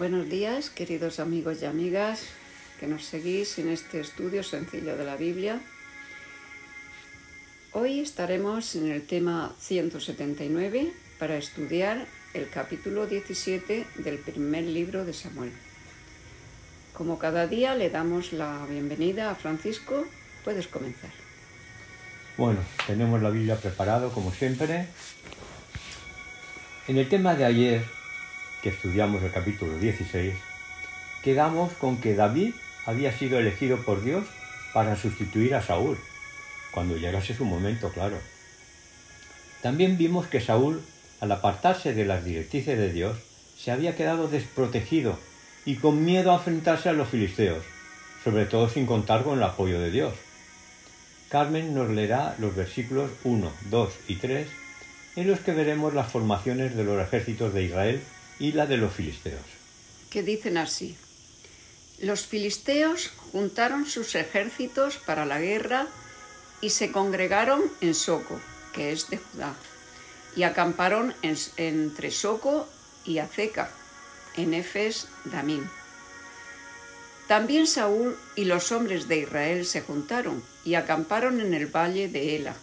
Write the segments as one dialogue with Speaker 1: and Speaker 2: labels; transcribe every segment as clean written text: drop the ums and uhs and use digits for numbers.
Speaker 1: Buenos días, queridos amigos y amigas que nos seguís en este estudio sencillo de la Biblia. Hoy estaremos en el tema 179 para estudiar el capítulo 17 del primer libro de Samuel. Como cada día le damos la bienvenida a Francisco, puedes comenzar.
Speaker 2: Bueno, tenemos la Biblia preparada como siempre. En el tema de ayer, que estudiamos el capítulo 16, quedamos con que David había sido elegido por Dios para sustituir a Saúl, cuando llegase su momento, claro. También vimos que Saúl, al apartarse de las directrices de Dios, se había quedado desprotegido y con miedo a enfrentarse a los filisteos, sobre todo sin contar con el apoyo de Dios. Carmen nos leerá los versículos 1, 2 y 3, en los que veremos las formaciones de los ejércitos de Israel y la de los filisteos.
Speaker 1: Que dicen así: los filisteos juntaron sus ejércitos para la guerra y se congregaron en Soco, que es de Judá, y acamparon entre Soco y Azeca, en Efes Damim. También Saúl y los hombres de Israel se juntaron y acamparon en el valle de Ela,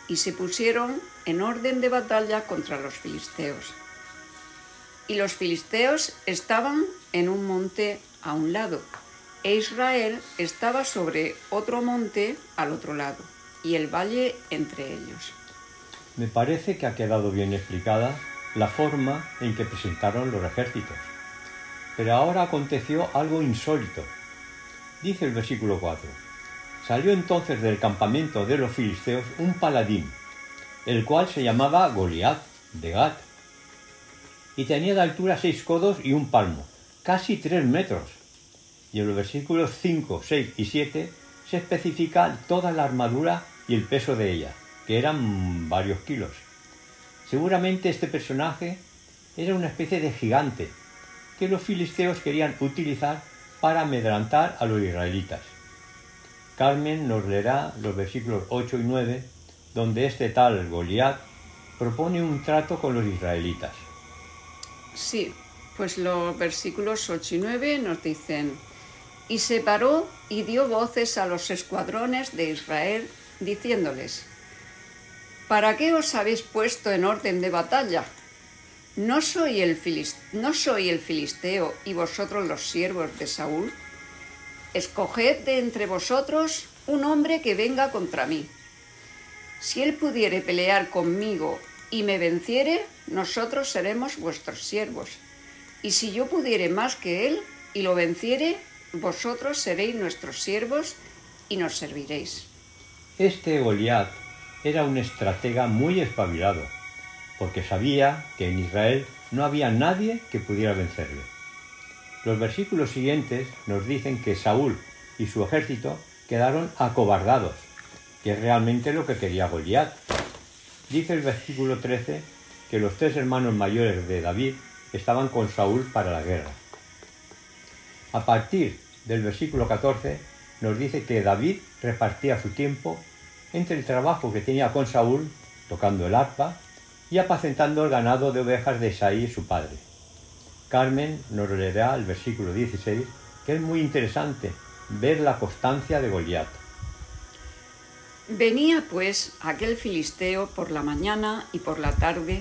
Speaker 1: y se pusieron en orden de batalla contra los filisteos. Y los filisteos estaban en un monte a un lado, e Israel estaba sobre otro monte al otro lado, y el valle entre ellos.
Speaker 2: Me parece que ha quedado bien explicada la forma en que presentaron los ejércitos. Pero ahora aconteció algo insólito. Dice el versículo 4: salió entonces del campamento de los filisteos un paladín, el cual se llamaba Goliat, de Gat, y tenía de altura 6 codos y un palmo, casi 3 metros. Y en los versículos 5, 6 y 7 se especifica toda la armadura y el peso de ella, que eran varios kilos. Seguramente este personaje era una especie de gigante que los filisteos querían utilizar para amedrentar a los israelitas. Carmen nos leerá los versículos 8 y 9, donde este tal Goliat propone un trato con los israelitas.
Speaker 1: Sí, pues los versículos 8 y 9 nos dicen: y se paró y dio voces a los escuadrones de Israel, diciéndoles: ¿para qué os habéis puesto en orden de batalla? ¿No soy el filisteo y vosotros los siervos de Saúl? Escoged de entre vosotros un hombre que venga contra mí. Si él pudiere pelear conmigo y me venciere, nosotros seremos vuestros siervos. Y si yo pudiere más que él y lo venciere, vosotros seréis nuestros siervos y nos serviréis.
Speaker 2: Este Goliat era un estratega muy espabilado, porque sabía que en Israel no había nadie que pudiera vencerle. Los versículos siguientes nos dicen que Saúl y su ejército quedaron acobardados, que es realmente lo que quería Goliat. Dice el versículo 13 que los 3 hermanos mayores de David estaban con Saúl para la guerra. A partir del versículo 14 nos dice que David repartía su tiempo entre el trabajo que tenía con Saúl, tocando el arpa, y apacentando el ganado de ovejas de Isaí, su padre. Carmen nos leerá el versículo 16, que es muy interesante ver la constancia de Goliat.
Speaker 1: Venía pues aquel filisteo por la mañana y por la tarde,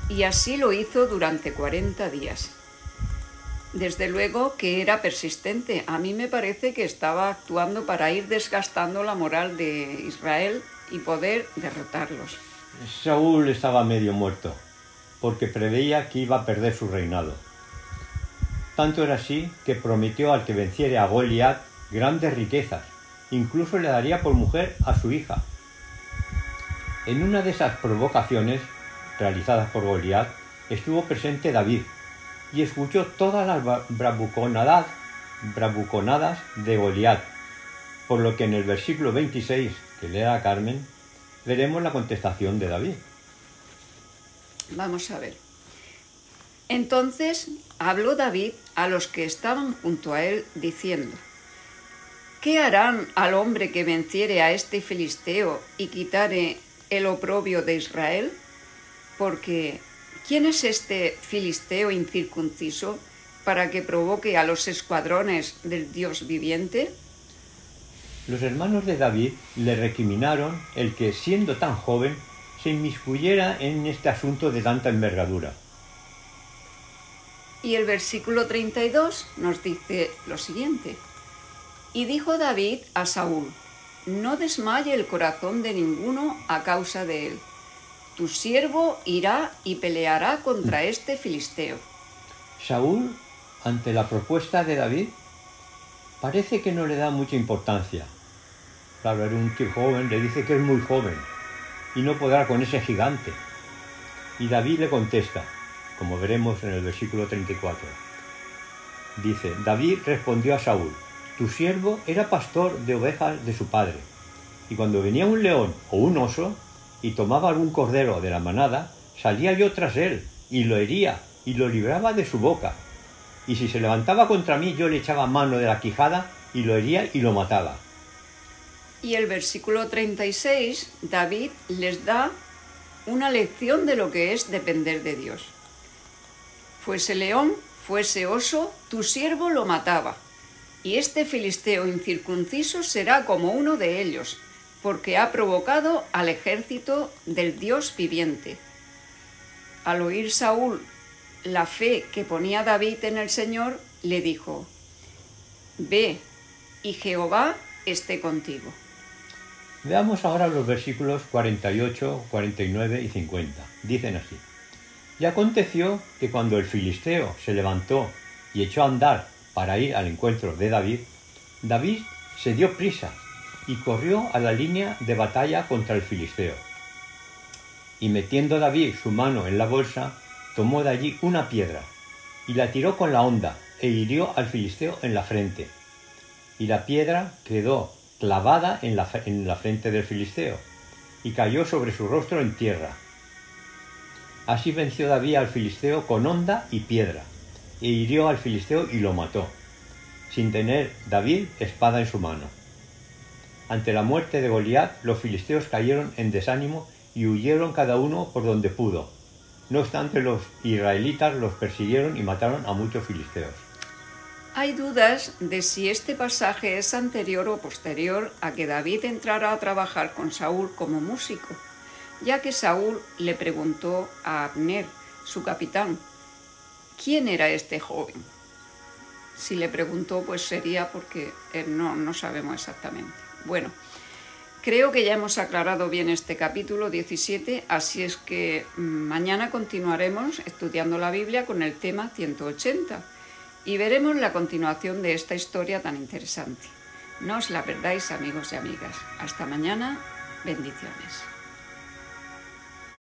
Speaker 1: y así lo hizo durante 40 días. Desde luego que era persistente. A mí me parece que estaba actuando para ir desgastando la moral de Israel y poder derrotarlos.
Speaker 2: Saúl estaba medio muerto, porque preveía que iba a perder su reinado. Tanto era así que prometió al que venciere a Goliat grandes riquezas, incluso le daría por mujer a su hija. En una de esas provocaciones realizadas por Goliat estuvo presente David y escuchó todas las bravuconadas de Goliat, por lo que en el versículo 26, que lea Carmen, veremos la contestación de David.
Speaker 1: Vamos a ver. Entonces habló David a los que estaban junto a él, diciendo: ¿qué harán al hombre que venciere a este filisteo y quitare el oprobio de Israel? Porque ¿quién es este filisteo incircunciso para que provoque a los escuadrones del Dios viviente?
Speaker 2: Los hermanos de David le recriminaron el que, siendo tan joven, se inmiscuyera en este asunto de tanta envergadura.
Speaker 1: Y el versículo 32 nos dice lo siguiente. Y dijo David a Saúl: no desmaye el corazón de ninguno a causa de él. Tu siervo irá y peleará contra este filisteo.
Speaker 2: Saúl, ante la propuesta de David, parece que no le da mucha importancia. Claro, era un tío joven, le dice que es muy joven y no podrá con ese gigante. Y David le contesta, como veremos en el versículo 34. Dice, David respondió a Saúl: tu siervo era pastor de ovejas de su padre, y cuando venía un león o un oso y tomaba algún cordero de la manada, salía yo tras él y lo hería y lo libraba de su boca. Y si se levantaba contra mí, yo le echaba mano de la quijada y lo hería y lo mataba.
Speaker 1: Y el versículo 36, David les da una lección de lo que es depender de Dios. Fuese león, fuese oso, tu siervo lo mataba. Y este filisteo incircunciso será como uno de ellos, porque ha provocado al ejército del Dios viviente. Al oír Saúl la fe que ponía David en el Señor, le dijo: ve, y Jehová esté contigo.
Speaker 2: Veamos ahora los versículos 48, 49 y 50. Dicen así. Y aconteció que cuando el filisteo se levantó y echó a andar para ir al encuentro de David, David se dio prisa y corrió a la línea de batalla contra el filisteo. Y metiendo David su mano en la bolsa, tomó de allí una piedra y la tiró con la honda e hirió al filisteo en la frente. Y la piedra quedó clavada en la frente del filisteo y cayó sobre su rostro en tierra. Así venció David al filisteo con honda y piedra, e hirió al filisteo y lo mató, sin tener David espada en su mano. Ante la muerte de Goliat, los filisteos cayeron en desánimo y huyeron cada uno por donde pudo. No obstante, los israelitas los persiguieron y mataron a muchos filisteos.
Speaker 1: Hay dudas de si este pasaje es anterior o posterior a que David entrara a trabajar con Saúl como músico, ya que Saúl le preguntó a Abner, su capitán, ¿quién era este joven? Si le preguntó, pues sería porque no sabemos exactamente. Bueno, creo que ya hemos aclarado bien este capítulo 17, así es que mañana continuaremos estudiando la Biblia con el tema 180 y veremos la continuación de esta historia tan interesante. No os la perdáis, amigos y amigas. Hasta mañana, bendiciones.